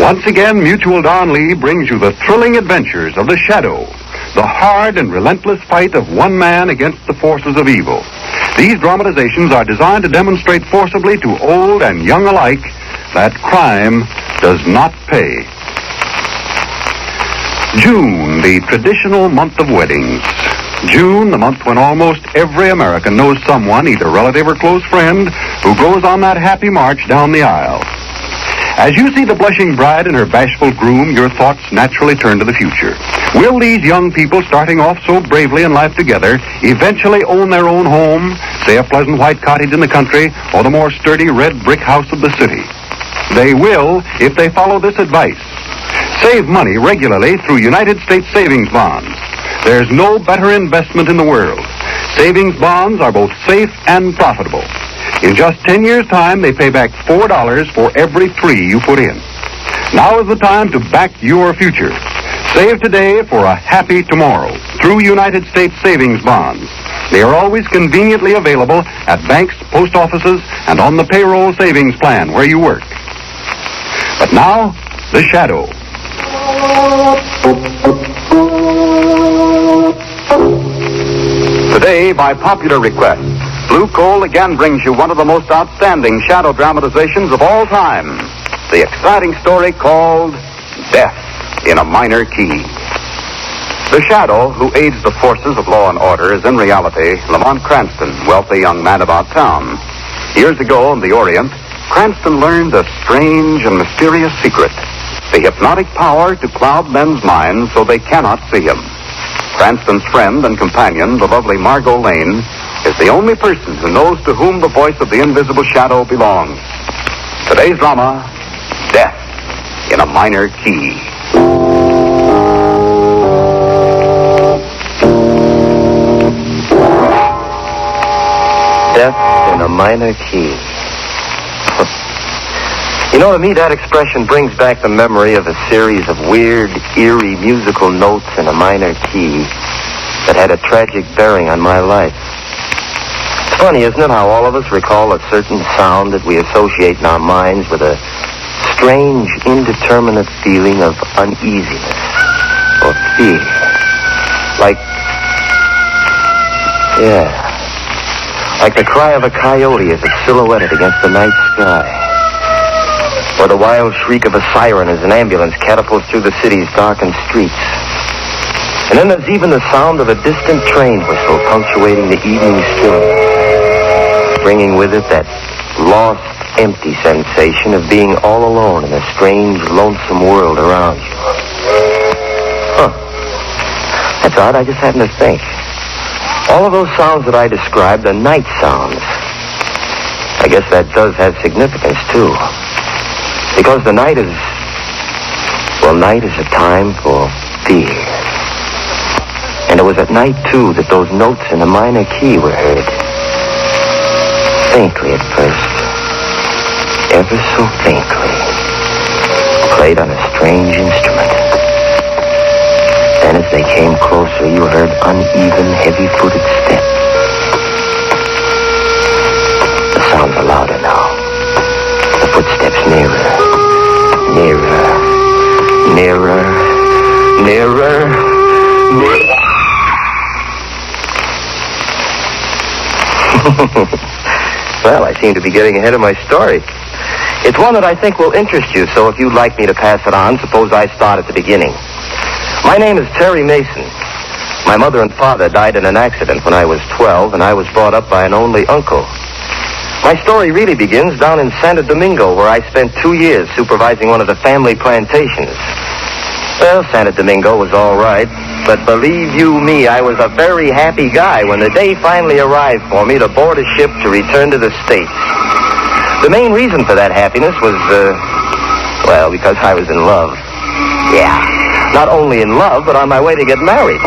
Once again, Mutual Don Lee brings you the thrilling adventures of the Shadow, the hard and relentless fight of one man against the forces of evil. These dramatizations are designed to demonstrate forcibly to old and young alike that crime does not pay. June, the traditional month of weddings. June, the month when almost every American knows someone, either relative or close friend, who goes on that happy march down the aisle. As you see the blushing bride and her bashful groom, your thoughts naturally turn to the future. Will these young people, starting off so bravely in life together, eventually own their own home, say a pleasant white cottage in the country, or the more sturdy red brick house of the city? They will if they follow this advice. Save money regularly through United States savings bonds. There's no better investment in the world. Savings bonds are both safe and profitable. In just 10 years' time, they pay back $4 for every $3 you put in. Now is the time to back your future. Save today for a happy tomorrow through United States savings bonds. They are always conveniently available at banks, post offices, and on the payroll savings plan where you work. But now, the Shadow. Today, by popular request, Blue Coal again brings you one of the most outstanding shadow dramatizations of all time. The exciting story called Death in a Minor Key. The Shadow, who aids the forces of law and order, is in reality Lamont Cranston, wealthy young man about town. Years ago in the Orient, Cranston learned a strange and mysterious secret. The hypnotic power to cloud men's minds so they cannot see him. Cranston's friend and companion, the lovely Margot Lane, is the only person who knows to whom the voice of the invisible shadow belongs. Today's drama, Death in a Minor Key. Death in a Minor Key. You know, to me, that expression brings back the memory of a series of weird, eerie musical notes in a minor key that had a tragic bearing on my life. It's funny, isn't it, how all of us recall a certain sound that we associate in our minds with a strange, indeterminate feeling of uneasiness or fear. Like the cry of a coyote as it's silhouetted against the night sky. Or the wild shriek of a siren as an ambulance catapults through the city's darkened streets. And then there's even the sound of a distant train whistle punctuating the evening stillness, bringing with it that lost, empty sensation of being all alone in a strange, lonesome world around you. That's odd, I just happened to think. All of those sounds that I described are night sounds. I guess that does have significance, too. Because the night is a time for fear. And it was at night, too, that those notes in a minor key were heard. Faintly at first. Ever so faintly. Played on a strange instrument. Then as they came closer, you heard uneven, heavy-footed steps. The sounds are louder now. The footsteps nearer. Nearer, nearer, nearer, nearer. Well, I seem to be getting ahead of my story. It's one that I think will interest you, so if you'd like me to pass it on, suppose I start at the beginning. My name is Terry Mason. My mother and father died in an accident when I was 12, and I was brought up by an only uncle. My story really begins down in Santo Domingo, where I spent 2 years supervising one of the family plantations. Well, Santo Domingo was all right, but believe you me, I was a very happy guy when the day finally arrived for me to board a ship to return to the States. The main reason for that happiness was, because I was in love. Yeah, not only in love, but on my way to get married.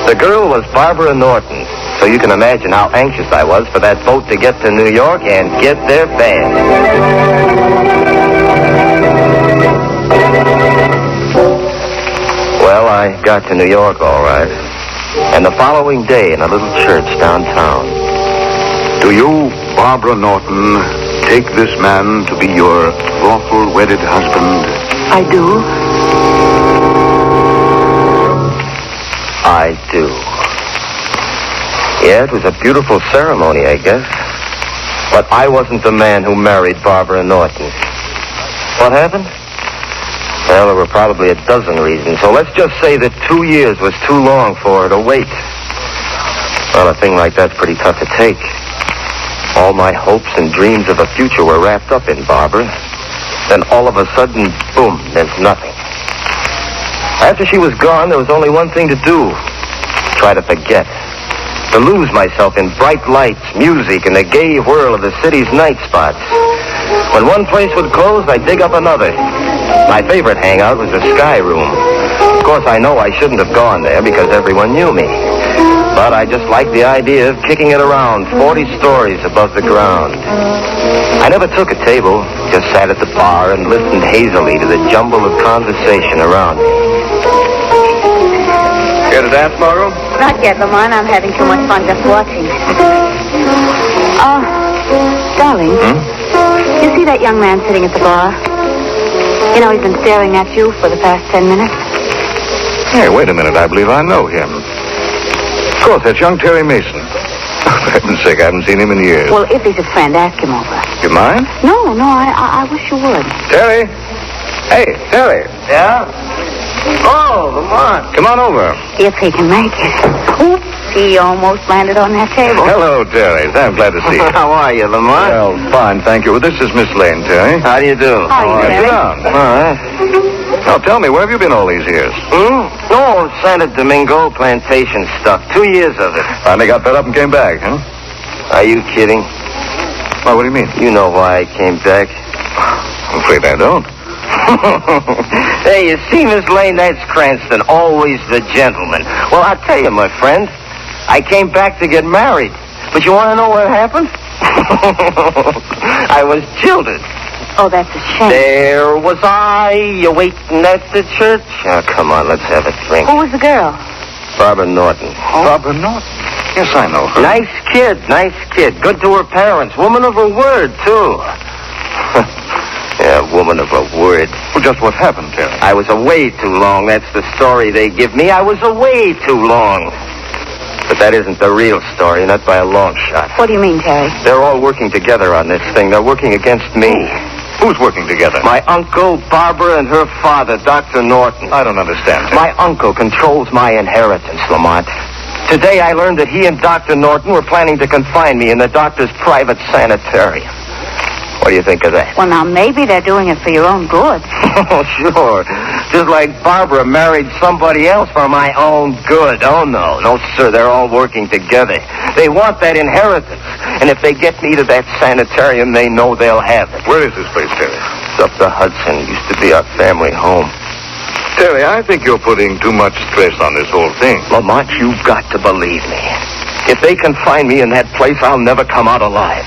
The girl was Barbara Norton, so you can imagine how anxious I was for that boat to get to New York and get there fast. Well, I got to New York all right, and the following day in a little church downtown. Do you Barbara Norton, take this man to be your lawful wedded husband? I do. I do. Yeah, it was a beautiful ceremony, I guess. But I wasn't the man who married Barbara Norton. What happened? Well, there were probably a dozen reasons. So let's just say that 2 years was too long for her to wait. Well, a thing like that's pretty tough to take. All my hopes and dreams of a future were wrapped up in Barbara. Then all of a sudden, boom, there's nothing. After she was gone, there was only one thing to do. Try to forget. To lose myself in bright lights, music, and the gay whirl of the city's night spots. When one place would close, I'd dig up another. My favorite hangout was the Sky Room. Of course, I know I shouldn't have gone there because everyone knew me. But I just liked the idea of kicking it around 40 stories above the ground. I never took a table, just sat at the bar and listened hazily to the jumble of conversation around me. Care to dance, Margot? Not yet, Lamont. I'm having too much fun just watching. Darling. You see that young man sitting at the bar? You know, he's been staring at you for the past 10 minutes. Hey, wait a minute. I believe I know him. Of course, that's young Terry Mason. For heaven's sake, I haven't seen him in years. Well, if he's a friend, ask him over. You mind? No, I wish you would. Terry? Hey, Terry. Yeah? Oh, Lamont. Come on over. If he can make it. Oops, he almost landed on that table. Hello, Terry. I'm glad to see you. How are you, Lamont? Well, fine, thank you. This is Miss Lane, Terry. How do you do? How are you, Sit Terry? down. All right. Now, tell me, where have you been all these years? No, Santa Domingo plantation stuff. 2 years of it. Finally got fed up and came back, huh? Are you kidding? Why, what do you mean? You know why I came back. I'm afraid I don't. Hey, you see, Miss Lane, that's Cranston, always the gentleman. Well, I'll tell you, my friend, I came back to get married. But you want to know what happened? I was jilted. Oh, that's a shame. There was I, waiting at the church. Oh, come on, let's have a drink. Who was the girl? Barbara Norton. Barbara Norton? Yes, I know her. Nice kid. Good to her parents. Woman of her word, too. Yeah, woman of her word. Well, just what happened, Terry? I was away too long. That's the story they give me. I was away too long. But that isn't the real story, not by a long shot. What do you mean, Terry? They're all working together on this thing. They're working against me. Who's working together? My uncle, Barbara, and her father, Dr. Norton. I don't understand. My uncle controls my inheritance, Lamont. Today I learned that he and Dr. Norton were planning to confine me in the doctor's private sanitarium. What do you think of that? Well, now, maybe they're doing it for your own good. Oh, sure. Just like Barbara married somebody else for my own good. Oh, no. No, sir. They're all working together. They want that inheritance. And if they get me to that sanitarium, they know they'll have it. Where is this place, Terry? It's up the Hudson. Used to be our family home. Terry, I think you're putting too much stress on this whole thing. Lamont, you've got to believe me. If they confine me in that place, I'll never come out alive.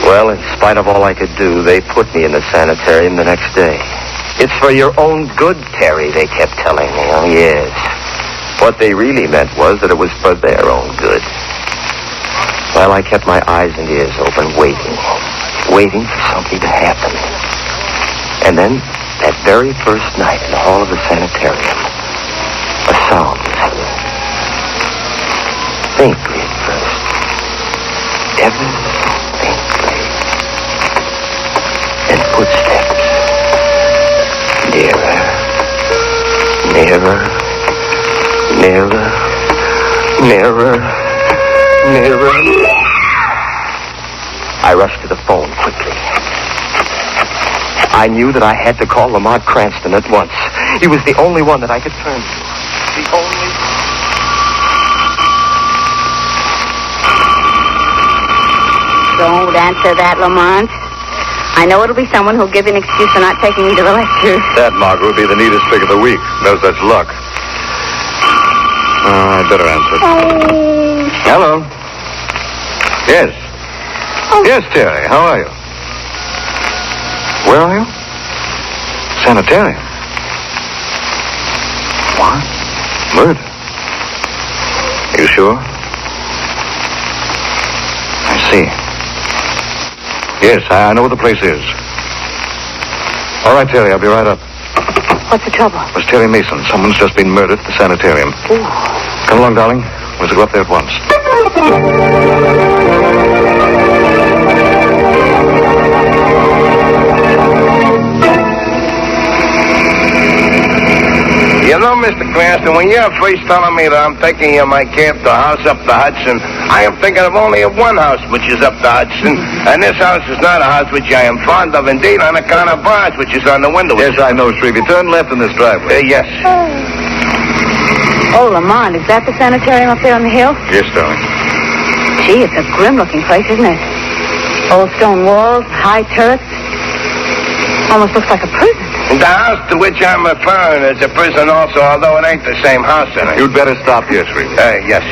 Well, in spite of all I could do, they put me in the sanitarium the next day. It's for your own good, Terry, they kept telling me. Oh, yes. What they really meant was that it was for their own good. Well, I kept my eyes and ears open, waiting for something to happen. And then, that very first night in the hall of the sanitarium, a sound was heard. Faintly at first. Ever so faintly. And footsteps. Nearer. Nearer. Nearer. Nearer. Nearer. I rushed to the phone quickly. I knew that I had to call Lamont Cranston at once. He was the only one that I could turn to. The only... Don't answer that, Lamont. I know it'll be someone who'll give you an excuse for not taking me to the lecture. That, Margaret, would be the neatest trick of the week. No such luck. I'd better answer. Oh. Hello. Yes. Oh. Yes, Terry. How are you? Where are you? Sanitarium. Murder? You sure? I see. Yes, I know where the place is. All right, Terry, I'll be right up. What's the trouble? It was Terry Mason. Someone's just been murdered at the sanitarium. Ooh. Come along, darling. We'll go up there at once. You know, Mr. Cranston, when you're first telling me that I'm taking you my camp to a house up the Hudson, I am thinking of only one house, which is up the Hudson. And this house is not a house which I am fond of. Indeed, on account of bars, which is on the window. Yes, I know, Shrevey. Turn left in this driveway. Yes. Oh, Lamont, is that the sanitarium up there on the hill? Yes, darling. Gee, it's a grim-looking place, isn't it? Old stone walls, high turrets. Almost looks like a prison. The house to which I'm referring is a prison also, although it ain't the same house in it. You'd better stop here, Shrevey. Yes.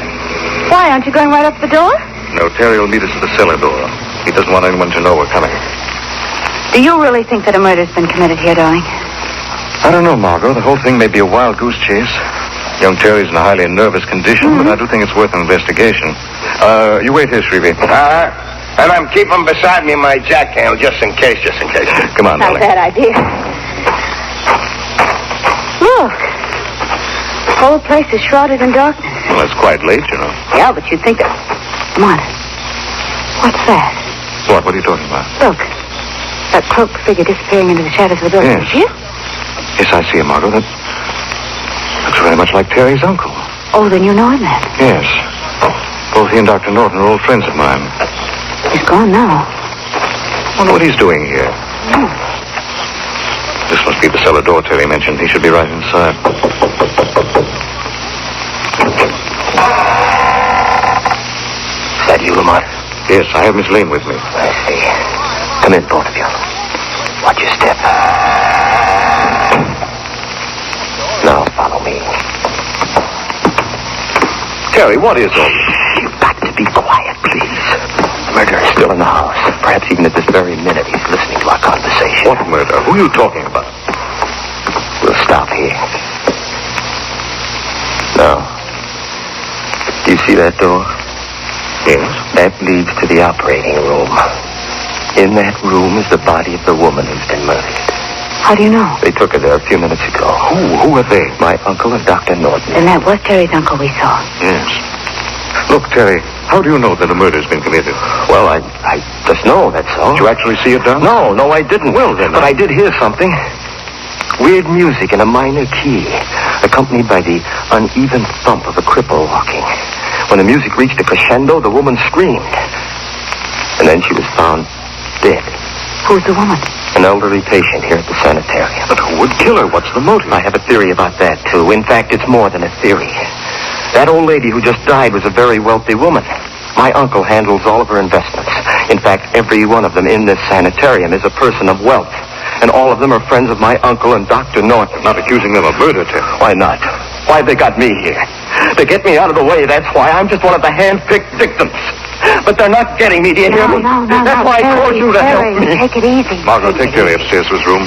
Why, aren't you going right up the door? No, Terry will meet us at the cellar door. He doesn't want anyone to know we're coming. Do you really think that a murder's been committed here, darling? I don't know, Margot. The whole thing may be a wild goose chase. Young Terry's in a highly nervous condition, but I do think it's worth an investigation. You wait here, Shrevey. And I'm keeping beside me my jackhammer just in case. Come on, Not a darling. bad idea. Look. The whole place is shrouded in darkness. Well, it's quite late, you know. Yeah, but you'd think that... Come on. What's that? What? What are you talking about? Look. That cloaked figure disappearing into the shadows of the building. Yes. See it? Yes, I see him, Margot. That looks very much like Terry's uncle. Oh, then you know him, then. Yes. Both he and Dr. Norton are old friends of mine. He's gone now. I wonder what he's doing here. This must be the cellar door Terry mentioned. He should be right inside. Is that you, Lamont? Yes, I have Miss Lane with me. I see. Come in, both of you. Watch your step. Now, follow me. Terry, what is all this? You've got to be quiet, please. The murderer is still in the house. Perhaps even at this very minute he's listening to our conversation. What murder? Who are you talking about? We'll stop here. Now, do you see that door? Yes. That leads to the operating room. In that room is the body of the woman who's been murdered. How do you know? They took her there a few minutes ago. Who are they? My uncle and Dr. Norton. Then that was Terry's uncle we saw. Yes. Look, Terry, how do you know that a murder's been committed? Well, I just know, that's all. Did you actually see it done? No, I didn't. Well, then, But I did hear something. Weird music in a minor key, accompanied by the uneven thump of a cripple walking. When the music reached a crescendo, the woman screamed. And then she was found dead. Who's the woman? An elderly patient here at the sanitarium. But who would kill her? What's the motive? I have a theory about that, too. In fact, it's more than a theory. That old lady who just died was a very wealthy woman. My uncle handles all of her investments. In fact, every one of them in this sanitarium is a person of wealth. And all of them are friends of my uncle and Dr. Norton. Not accusing them of murder, Terry. Why not? Why'd they got me here? To get me out of the way, that's why. I'm just one of the hand-picked victims. But they're not getting me, do you hear me? No. That's why I called you to help me. Take it easy. Margot, take Terry upstairs to his room.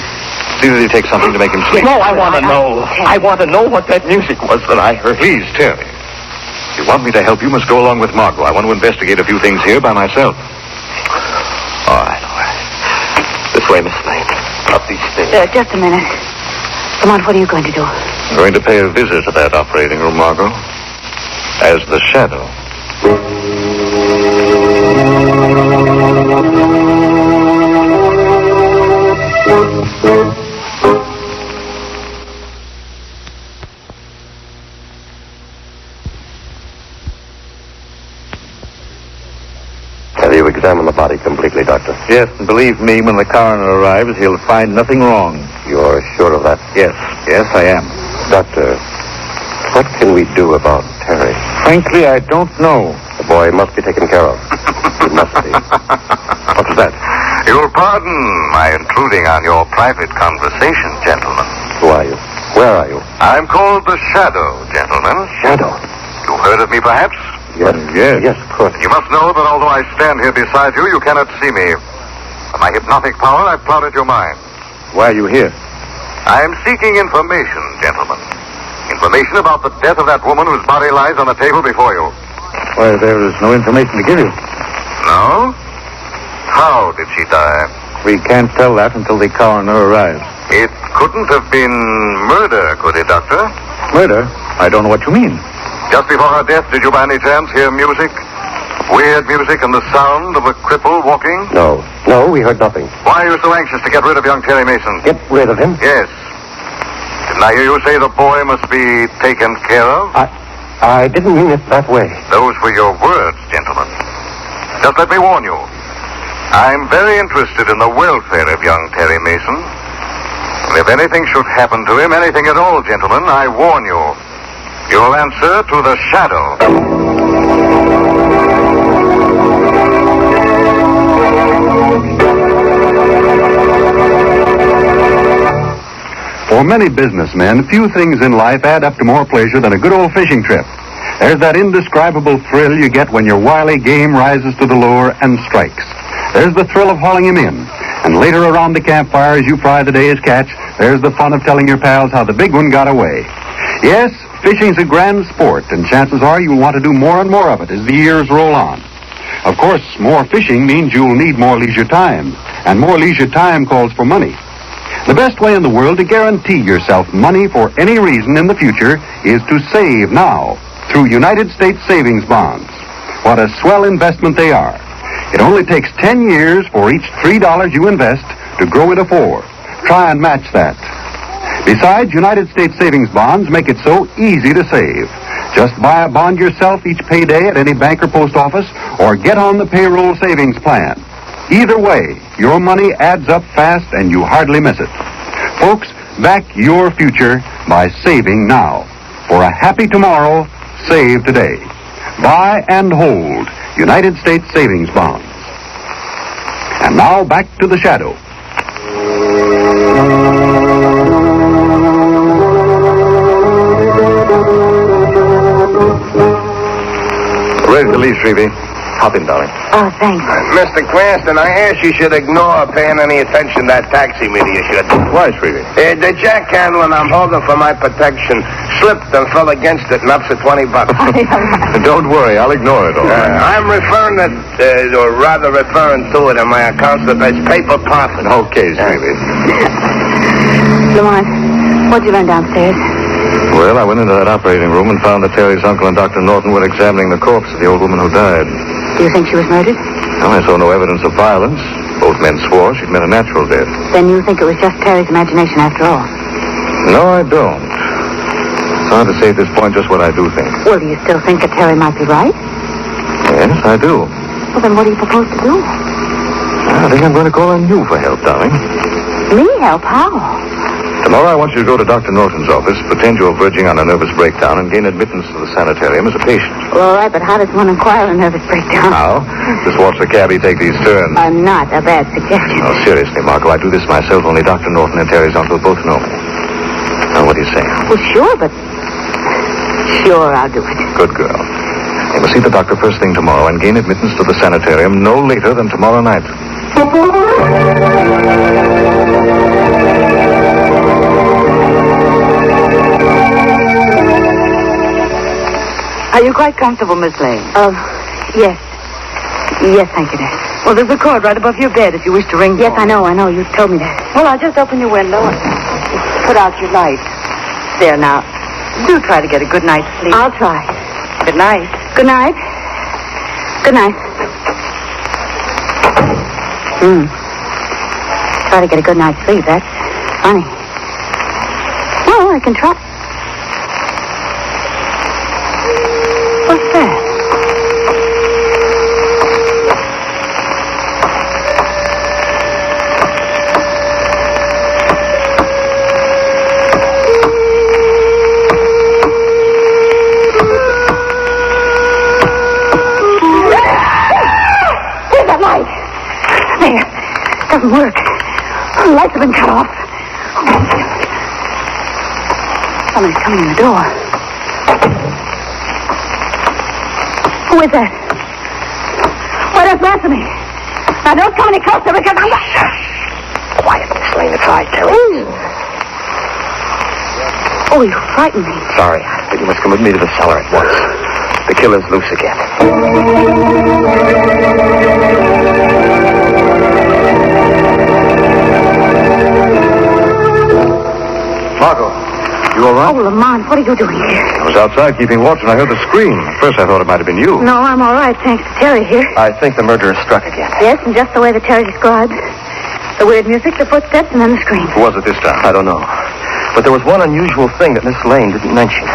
See that he takes something to make him sleep. No, I want to know. I want to know what that music was that I heard. Please, Terry. If you want me to help, you must go along with Margot. I want to investigate a few things here by myself. All right. This way, Miss Lane. Up these stairs. Just a minute. Come on, what are you going to do? I'm going to pay a visit to that operating room, Margot. As the shadow. Have you examined the body completely, Doctor? Yes, and believe me, when the coroner arrives, he'll find nothing wrong. You're sure of that? Yes, I am. Doctor, what can we do about Terry? Frankly, I don't know. The boy must be taken care of. He must be. What's that? You'll pardon my intruding on your private conversation, gentlemen. Who are you? Where are you? I'm called the Shadow, gentlemen. Shadow. You've heard of me, perhaps? Yes. Yes. Yes, of course. You must know that although I stand here beside you, you cannot see me. By my hypnotic power, I've clouded your mind. Why are you here? I am seeking information, gentlemen. Information about the death of that woman whose body lies on the table before you. Why, there is no information to give you. No? How did she die? We can't tell that until the coroner arrives. It couldn't have been murder, could it, Doctor? Murder? I don't know what you mean. Just before her death, did you by any chance hear music? Weird music and the sound of a cripple walking? No, we heard nothing. Why are you so anxious to get rid of young Terry Mason? Get rid of him? Yes. Didn't I hear you say the boy must be taken care of? I didn't mean it that way. Those were your words, gentlemen. Just let me warn you. I'm very interested in the welfare of young Terry Mason. And if anything should happen to him, anything at all, gentlemen, I warn you, you'll answer to the shadow. For many businessmen, few things in life add up to more pleasure than a good old fishing trip. There's that indescribable thrill you get when your wily game rises to the lure and strikes. There's the thrill of hauling him in. And later around the campfire as you fry the day's catch, there's the fun of telling your pals how the big one got away. Yes, fishing's a grand sport, and chances are you'll want to do more and more of it as the years roll on. Of course, more fishing means you'll need more leisure time, and more leisure time calls for money. The best way in the world to guarantee yourself money for any reason in the future is to save now through United States savings bonds. What a swell investment they are. It only takes 10 years for each $3 you invest to grow into 4. Try and match that. Besides, United States savings bonds make it so easy to save. Just buy a bond yourself each payday at any bank or post office, or get on the payroll savings plan. Either way, your money adds up fast and you hardly miss it. Folks, back your future by saving now. For a happy tomorrow, save today. Buy and hold United States savings bonds. And now back to the shadow. Ready to leave, Shrevey. Hop in, darling. Oh, thanks. Mr. Cranston, I ask you should ignore paying any attention to that taxi meter you should. Why, Shrevey? The jack handle I'm holding for my protection slipped and fell against it and upset $20. Don't worry, I'll ignore it, all right. I'm referring to it in my accounts as paper profit. Okay, Shrevey. Lamont, what'd you learn downstairs? Well, I went into that operating room and found that Terry's uncle and Dr. Norton were examining the corpse of the old woman who died. Do you think she was murdered? Well, I saw no evidence of violence. Both men swore she'd met a natural death. Then you think it was just Terry's imagination after all? No, I don't. It's hard to say at this point just what I do think. Well, do you still think that Terry might be right? Yes, I do. Well, then what do you propose to do? I think I'm going to call on you for help, darling. Me help? How? Tomorrow I want you to go to Dr. Norton's office, pretend you're verging on a nervous breakdown, and gain admittance to the sanitarium as a patient. Well, all right, but how does one acquire a nervous breakdown? How? Just watch the cabbie take these turns. Not a bad suggestion. No, seriously, Marco, I do this myself. Only Dr. Norton and Terry's uncle both know me. Now, what do you say? Well, sure, but... Sure, I'll do it. Good girl. You must see the doctor first thing tomorrow and gain admittance to the sanitarium no later than tomorrow night. Are you quite comfortable, Miss Lane? Yes. Yes, thank you, nurse. Well, there's a cord right above your bed if you wish to ring Yes, for I me. know. You told me that. Well, I'll just open your window and put out your light. There, now. Do try to get a good night's sleep. I'll try. Good night. Good night. Good night. Try to get a good night's sleep. That's funny. Well, I can try. What's that? There's that light. There. Doesn't work. The lights have been cut off. Somebody's coming in the door. Who is that? Why don't you answer me? Now, don't come any closer because I'm... Quiet, Miss Lane. It's I, Terry. Oh, you frightened me. Sorry, but you must come with me to the cellar at once. The killer's loose again. Margot, you all right? Oh, Lamont, what are you doing here? I was outside keeping watch and I heard the scream. At first I thought it might have been you. No, I'm all right, thanks to Terry here. I think the murderer struck again. Yes, and just the way that Terry described. The weird music, the footsteps, and then the scream. Who was it this time? I don't know. But there was one unusual thing that Miss Lane didn't mention.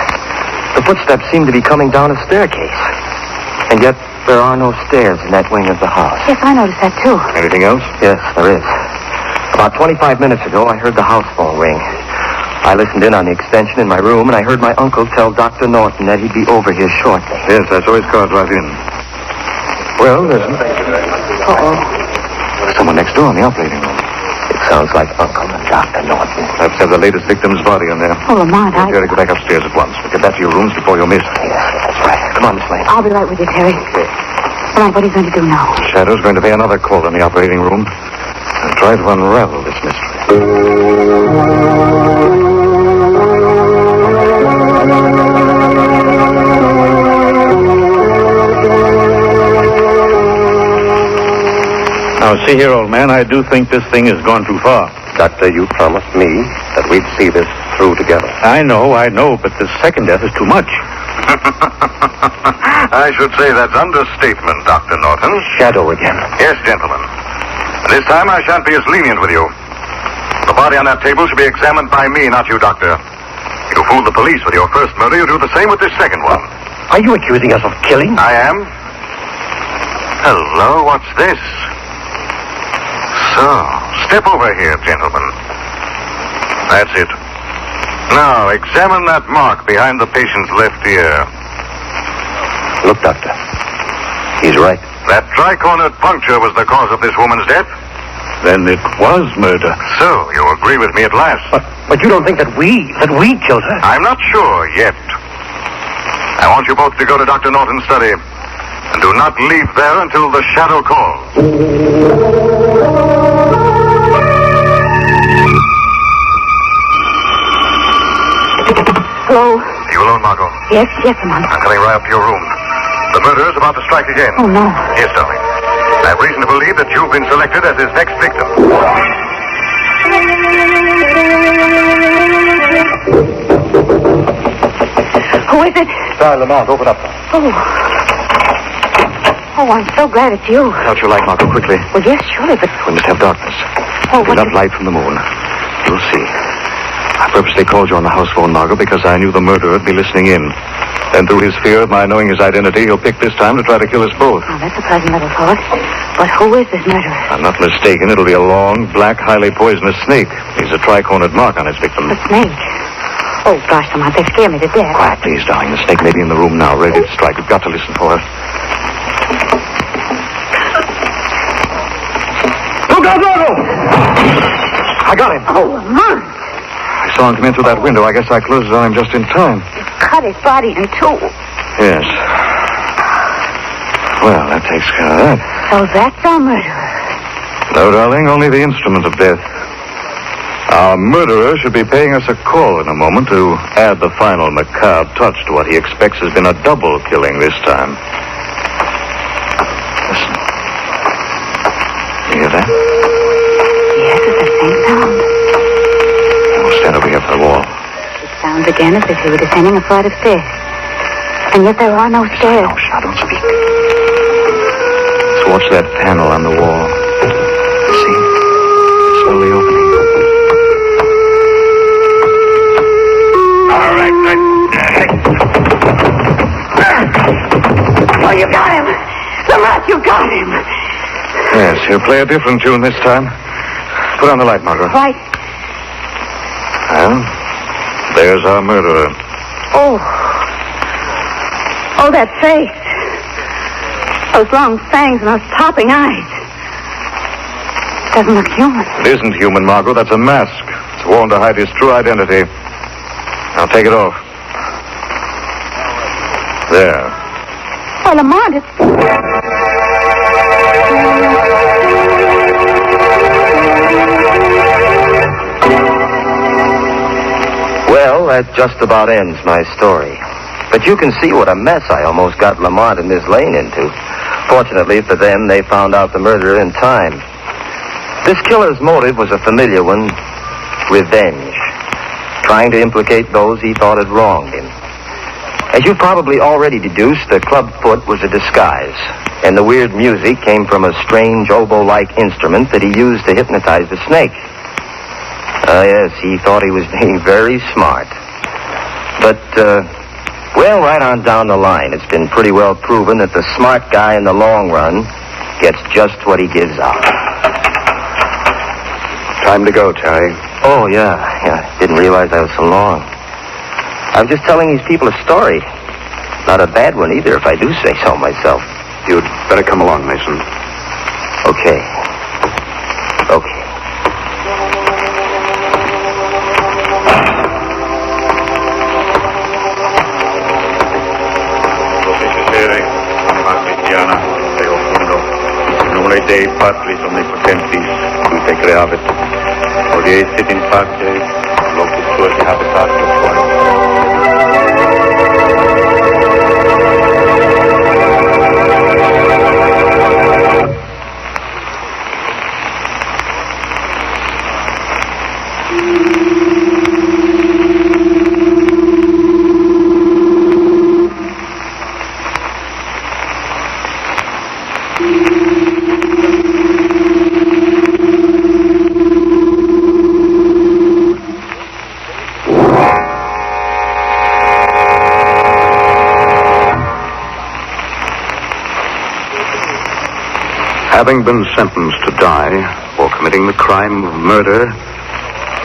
The footsteps seemed to be coming down a staircase. And yet, there are no stairs in that wing of the house. Yes, I noticed that, too. Anything else? Yes, there is. About 25 minutes ago, I heard the house phone ring. I listened in on the extension in my room, and I heard my uncle tell Dr. Norton that he'd be over here shortly. Yes, I saw his car drive in. Well, listen. Uh-oh. There's someone next door in the operating room. It sounds like Uncle and Dr. Norton. Let's have the latest victim's body in there. Oh, Lamont, Terry, go back upstairs at once. We'll get back to your rooms before you miss. Yes, that's right. Come on, Miss Lane. I'll be right with you, Terry. Lamont, what are you going to do now? Shadow's going to pay another call in the operating room and try to unravel this mystery. Now, see here, old man, I do think this thing has gone too far. Doctor, you promised me that we'd see this through together. I know, but the second death is too much. I should say that's understatement, Dr. Norton. Shadow again. Yes, gentlemen. This time I shan't be as lenient with you. The body on that table should be examined by me, not you, Doctor. You fooled the police with your first murder. You do the same with this second one. Are you accusing us of killing? I am. Hello, what's this? So, step over here, gentlemen. That's it. Now, examine that mark behind the patient's left ear. Look, Doctor. He's right. That tri-cornered puncture was the cause of this woman's death. Then it was murder. So, you agree with me at last? But you don't think that we killed her? I'm not sure yet. I want you both to go to Dr. Norton's study. And do not leave there until the shadow calls. Hello? Are you alone, Margot? Yes, Lamont. I'm coming right up to your room. The murderer's about to strike again. Oh, no. Yes, darling. I have reason to believe that you've been selected as his next victim. Who is it? Sorry, Lamont, open up. Oh, I'm so glad it's you. Out your light, Margot, quickly. Well, yes, surely, but... We must have darkness. Oh, what... Enough light from the moon. You'll see. I purposely called you on the house phone, Margot, because I knew the murderer would be listening in. And through his fear of my knowing his identity, he'll pick this time to try to kill us both. Oh, that's a pleasant little thought. But who is this murderer? I'm not mistaken. It'll be a long, black, highly poisonous snake. He's a tri-cornered mark on his victim. A snake? Oh, gosh, Lamont, they scare me to death. Quiet, please, darling. The snake may be in the room now, ready to strike. We've got to listen for her. Look out, Margot! I got him. Oh, Lamont! I saw him come in through that window. I guess I closed it on him just in time. Cut his body in two. Yes. Well, that takes care of that. So that's our murderer. No, darling, only the instrument of death. Our murderer should be paying us a call in a moment to add the final macabre touch to what he expects has been a double killing this time. Listen. You hear that? Yes, it's the same sound. We'll stand over here for the wall. It sounds again as if he were descending a flight of stairs. And yet there are no stairs. No, shh, don't speak. Let's watch that panel on the wall. See? Slowly opening. All right, Oh, you got him! Lamont, you got him! Yes, he'll play a different tune this time. Put on the light, Margot. Right. Well, there's our murderer. Oh. Oh, that face. Those long fangs and those popping eyes. It doesn't look human. It isn't human, Margot. That's a mask. It's worn to hide his true identity. Now take it off. There. Oh, Lamont, it's... Well, that just about ends my story. But you can see what a mess I almost got Lamont and Miss Lane into. Fortunately for them, they found out the murderer in time. This killer's motive was a familiar one: revenge. Trying to implicate those he thought had wronged him. As you probably already deduced, the club foot was a disguise, and the weird music came from a strange oboe-like instrument that he used to hypnotize the snake. Yes, he thought he was being very smart. But, well, right on down the line, it's been pretty well proven that the smart guy in the long run gets just what he gives out. Time to go, Terry. Oh, yeah. Didn't realize I was so long. I was just telling these people a story. Not a bad one either, if I do say so myself. You'd better come along, Mason. Okay. Dei patris omnipotentis, qui te creavit, hodie sit in pace, locus tuus habitatio quae. Having been sentenced to die for committing the crime of murder,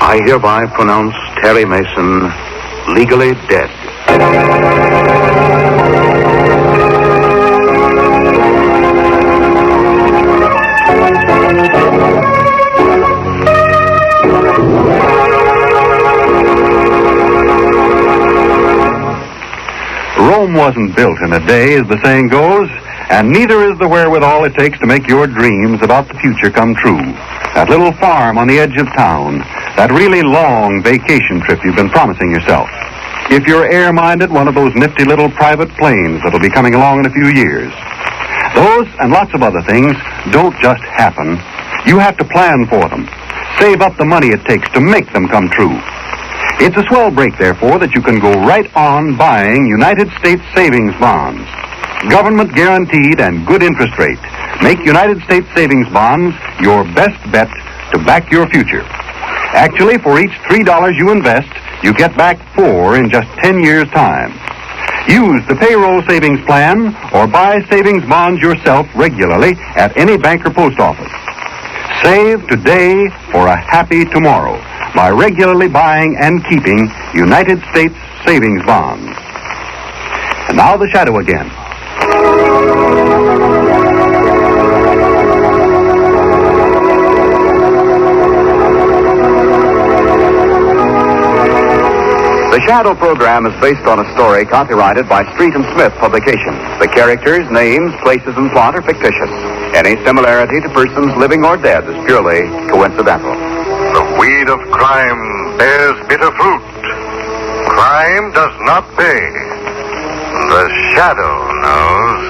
I hereby pronounce Terry Mason legally dead. Rome wasn't built in a day, as the saying goes, and neither is the wherewithal it takes to make your dreams about the future come true. That little farm on the edge of town, that really long vacation trip you've been promising yourself. If you're air-minded, one of those nifty little private planes that'll be coming along in a few years. Those and lots of other things don't just happen. You have to plan for them. Save up the money it takes to make them come true. It's a swell break, therefore, that you can go right on buying United States savings bonds. Government guaranteed and good interest rate. Make United States savings bonds your best bet to back your future. Actually, for each $3 you invest, you get back 4 in just 10 years' time. Use the payroll savings plan or buy savings bonds yourself regularly at any bank or post office. Save today for a happy tomorrow by regularly buying and keeping United States savings bonds. And now the shadow again. The Shadow program is based on a story copyrighted by Street and Smith Publications. The characters, names, places, and plot are fictitious. Any similarity to persons living or dead is purely coincidental. The weed of crime bears bitter fruit. Crime does not pay. The Shadow knows.